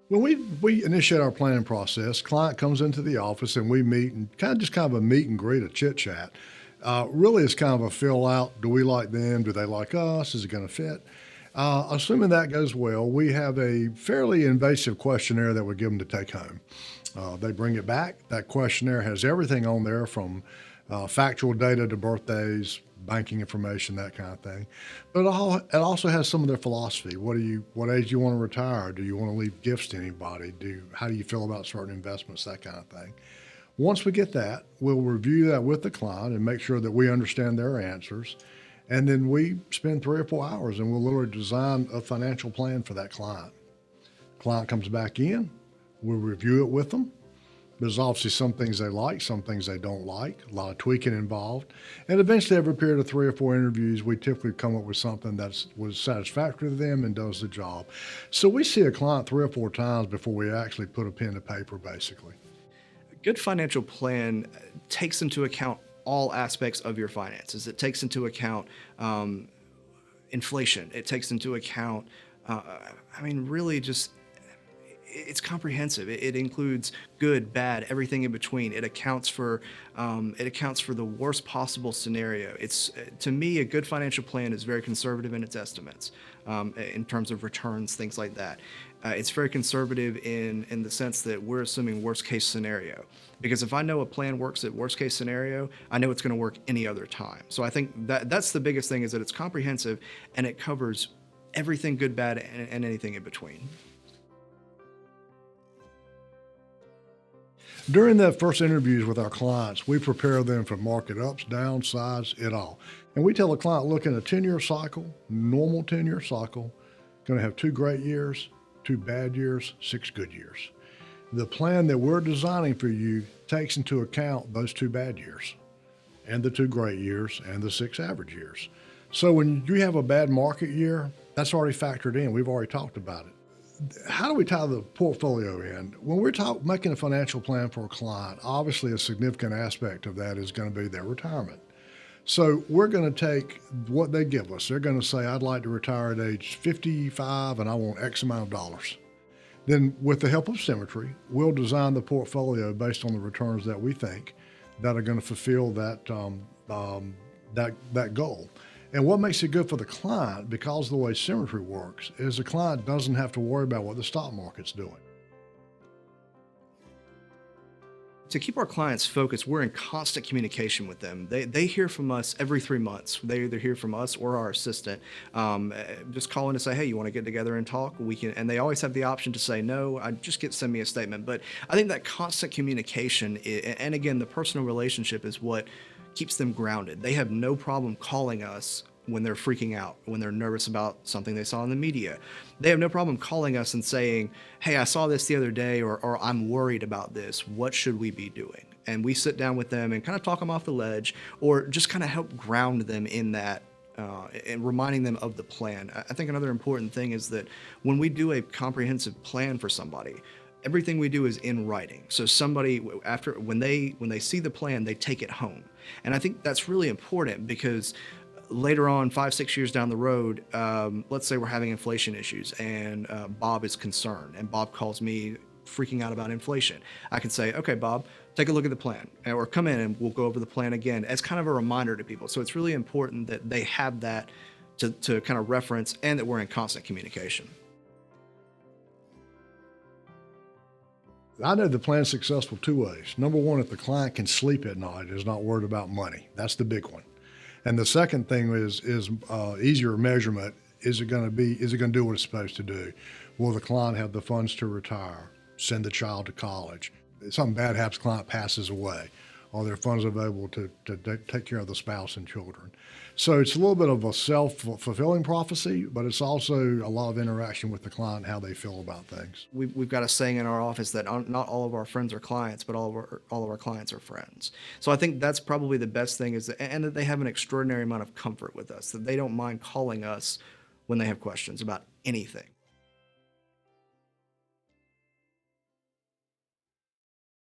When we initiate our planning process, client comes into the office and we meet and kind of a meet and greet, a chit chat. Really, it's kind of a fill out. Do we like them? Do they like us? Is it going to fit? Assuming that goes well, we have a fairly invasive questionnaire that we give them to take home. They bring it back. That questionnaire has everything on there from factual data to birthdays, banking information, that kind of thing. But it also has some of their philosophy. What age do you want to retire? Do you want to leave gifts to anybody? How do you feel about certain investments, that kind of thing. Once we get that, we'll review that with the client and make sure that we understand their answers. And then we spend 3 or 4 hours and we'll literally design a financial plan for that client. Client comes back in, we'll review it with them. There's obviously some things they like, some things they don't like, a lot of tweaking involved. And eventually, over a period of 3 or 4 interviews, we typically come up with something that was satisfactory to them and does the job. So we see a client 3 or 4 times before we actually put a pen to paper, basically. A good financial plan takes into account all aspects of your finances. It takes into account inflation. It takes into account, really just it's comprehensive. It includes good, bad, everything in between. It accounts for the worst possible scenario. It's to me, a good financial plan is very conservative in its estimates, in terms of returns, things like that. It's very conservative in the sense that we're assuming worst case scenario. Because if I know a plan works at worst case scenario, I know it's going to work any other time. So I think that's the biggest thing, is that it's comprehensive and it covers everything good, bad, and anything in between. During the first interviews with our clients, we prepare them for market ups, downs, sides, it all. And we tell the client, look, in a 10-year cycle, normal 10-year cycle, going to have 2 great years, 2 bad years, 6 good years. The plan that we're designing for you takes into account those 2 bad years and the 2 great years and the 6 average years. So when you have a bad market year, that's already factored in. We've already talked about it. How do we tie the portfolio in? When we're making a financial plan for a client, obviously a significant aspect of that is going to be their retirement. So we're going to take what they give us. They're going to say, I'd like to retire at age 55 and I want X amount of dollars. Then with the help of Symmetry, we'll design the portfolio based on the returns that we think that are going to fulfill that goal. And what makes it good for the client, because of the way Symmetry works, is the client doesn't have to worry about what the stock market's doing. To keep our clients focused, we're in constant communication with them. They hear from us every 3 months. They either hear from us or our assistant, just calling to say, "Hey, you want to get together and talk?" We can, and they always have the option to say no. Send me a statement. But I think that constant communication, and again, the personal relationship is what keeps them grounded. They have no problem calling us when they're freaking out, when they're nervous about something they saw in the media. They have no problem calling us and saying, "Hey, I saw this the other day," or "I'm worried about this. What should we be doing?" And we sit down with them and kind of talk them off the ledge, or just kind of help ground them in that, and reminding them of the plan. I think another important thing is that when we do a comprehensive plan for somebody, everything we do is in writing. So somebody, after when they see the plan, they take it home. And I think that's really important, because later on, 5, 6 years down the road, let's say we're having inflation issues, and Bob is concerned, and Bob calls me freaking out about inflation. I can say, "Okay, Bob, take a look at the plan," or come in and we'll go over the plan again, as kind of a reminder to people. So it's really important that they have that to kind of reference, and that we're in constant communication. I know the plan's successful 2 ways. Number one, if the client can sleep at night, is not worried about money. That's the big one. And the second thing is easier measurement. Is it going to do what it's supposed to do? Will the client have the funds to retire, send the child to college? If something bad happens, client passes away. Are there funds available to take care of the spouse and children? So it's a little bit of a self-fulfilling prophecy, but it's also a lot of interaction with the client, how they feel about things. We've got a saying in our office that not all of our friends are clients, but all of our clients are friends. So I think that's probably the best thing, and that they have an extraordinary amount of comfort with us, that they don't mind calling us when they have questions about anything.